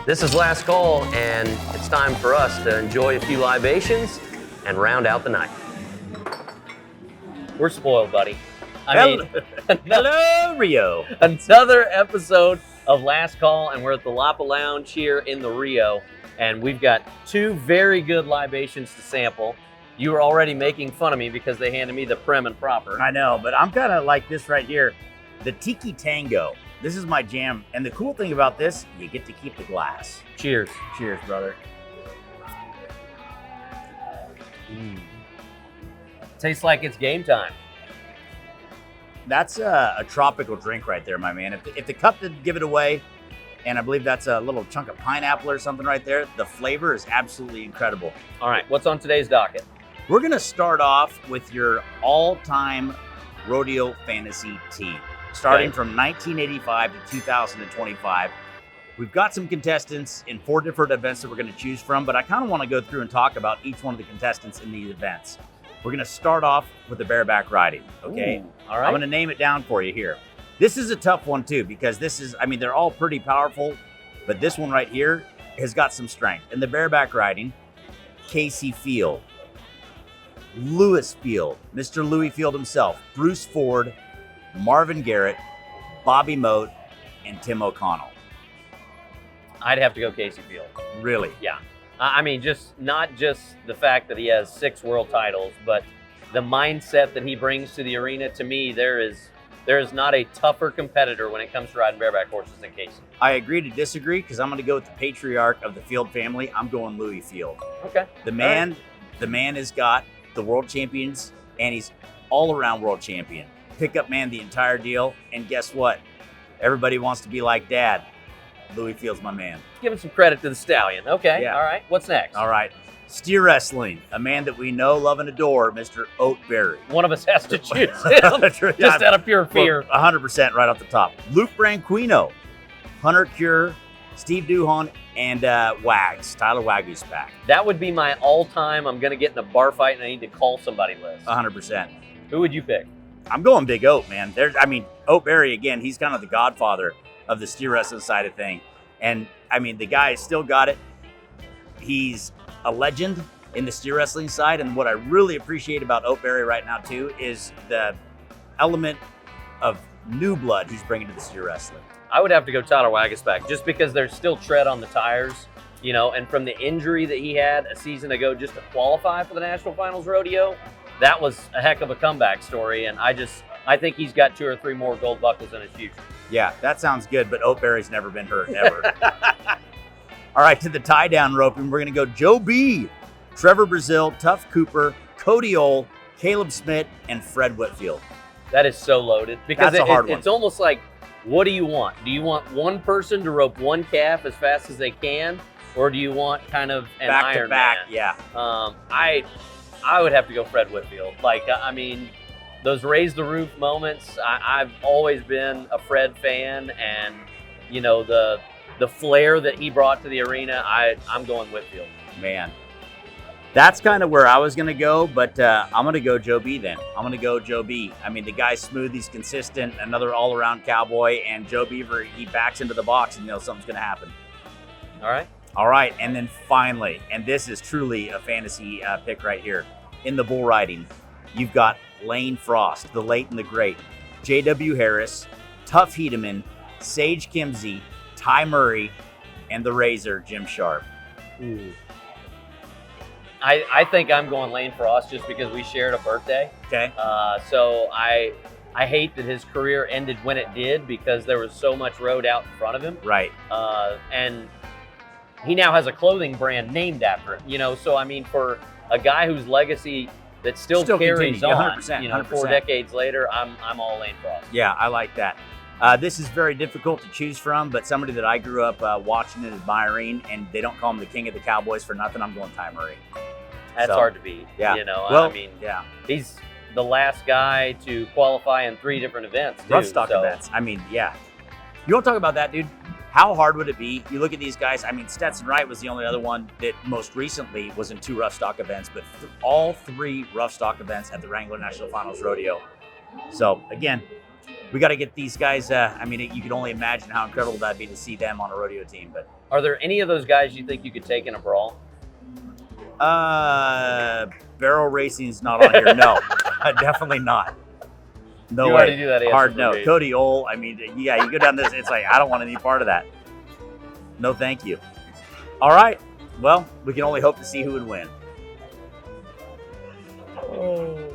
This is Last Call, and it's time for us to enjoy a few libations and round out the night. We're spoiled, buddy. Hello, Rio. Another episode of Last Call, and we're at the Lapa Lounge here in the Rio, and we've got two very good libations to sample. You were already making fun of me because they handed me the prim and proper. I know, but I'm kind of like this right here, the Tiki Tango. This is my jam, and the cool thing about this, you get to keep the glass. Cheers. Cheers, brother. Tastes like it's game time. That's a tropical drink right there, my man. If the cup didn't give it away, and I believe that's a little chunk of pineapple or something right there, the flavor is absolutely incredible. All right, what's on today's docket? We're going to start off with your all-time rodeo fantasy team. Starting from 1985 to 2025. We've got some contestants in 4 different events that we're going to choose from, but I kind of want to go through and talk about each one of the contestants in these events. We're going to start off with the bareback riding, okay? Ooh, all right. I'm going to name it down for you here. This is a tough one too, because this is, they're all pretty powerful, but this one right here has got some strength. In the bareback riding, Casey Field, Lewis Field, Mr. Louis Field himself, Bruce Ford, Marvin Garrett, Bobby Moat, and Tim O'Connell. I'd have to go Casey Field. Really? Yeah. Not just the fact that he has 6 world titles, but the mindset that he brings to the arena. To me, there is not a tougher competitor when it comes to riding bareback horses than Casey. I agree to disagree because I'm going to go with the patriarch of the Field family. I'm going Louis Field. Okay. The man has got the world champions, and he's all-around world champion. Pickup man, the entire deal. And guess what? Everybody wants to be like Dad. Louis Field's my man. Give him some credit to the stallion. Okay. Yeah. All right. What's next? All right. Steer wrestling, a man that we know, love, and adore, Mr. Oatberry. One of us has to choose him, just out of pure fear. 100% right off the top. Luke Branquino, Hunter Cure, Steve Duhon, and Wags, Tyler Wagyu's back. That would be my all-time, I'm going to get in a bar fight and I need to call somebody list. 100%. Who would you pick? I'm going Big Oat, man. Oatberry, again, he's kind of the godfather of the steer wrestling side of thing. And, the guy has still got it. He's a legend in the steer wrestling side. And what I really appreciate about Oatberry right now, too, is the element of new blood he's bringing to the steer wrestling. I would have to go Tyler Wagyu's back, just because there's still tread on the tires, and from the injury that he had a season ago just to qualify for the National Finals Rodeo, that was a heck of a comeback story, and I think he's got 2 or 3 more gold buckles in his future. Yeah, that sounds good, but Oatberry's never been hurt, ever. All right, to the tie-down rope, and we're going to go Joe B., Trevor Brazil, Tuff Cooper, Cody Ole, Caleb Smith, and Fred Whitfield. That is so loaded, because That's a hard one. It's almost like, what do you want? Do you want one person to rope one calf as fast as they can, or do you want kind of an back Iron to back, Man? Yeah. I would have to go Fred Whitfield. Those raise the roof moments. I've always been a Fred fan, and the flair that he brought to the arena, I'm going Whitfield. Man, that's kind of where I was going to go, but I'm going to go Joe B then. I'm going to go Joe B. The guy's smooth, he's consistent, another all-around cowboy, and Joe Beaver, he backs into the box and something's going to happen. All right, and then finally, and this is truly a fantasy pick right here, in the bull riding, you've got Lane Frost, the late and the great, J.W. Harris, Tuff Hedeman, Sage Kimsey, Ty Murray, and the Razor, Jim Sharp. Ooh. I think I'm going Lane Frost just because we shared a birthday. Okay. So I hate that his career ended when it did, because there was so much road out in front of him. Right. And he now has a clothing brand named after him. So for a guy whose legacy that still carries on, 100%. 4 decades later, I'm all Lane Frost. Yeah, I like that. This is very difficult to choose from, but somebody that I grew up watching and admiring, and they don't call him the king of the Cowboys for nothing. I'm going Ty Murray. That's hard to beat. Yeah. Yeah. He's the last guy to qualify in 3 different events. Rough stock events. Yeah. You want to talk about that, dude? How hard would it be? You look at these guys. Stetson Wright was the only other one that most recently was in 2 rough stock events, but all 3 rough stock events at the Wrangler National Finals Rodeo. So, again, we got to get these guys. I mean, you can only imagine how incredible that'd be to see them on a rodeo team. But Are there any of those guys you think you could take in a brawl? barrel racing's not on here. No, definitely not. No You way. already do that answer Hard for no. me. Cody Ole. I mean, yeah, you go down this. It's like I don't want any part of that. No, thank you. All right. Well, we can only hope to see who would win. Oh.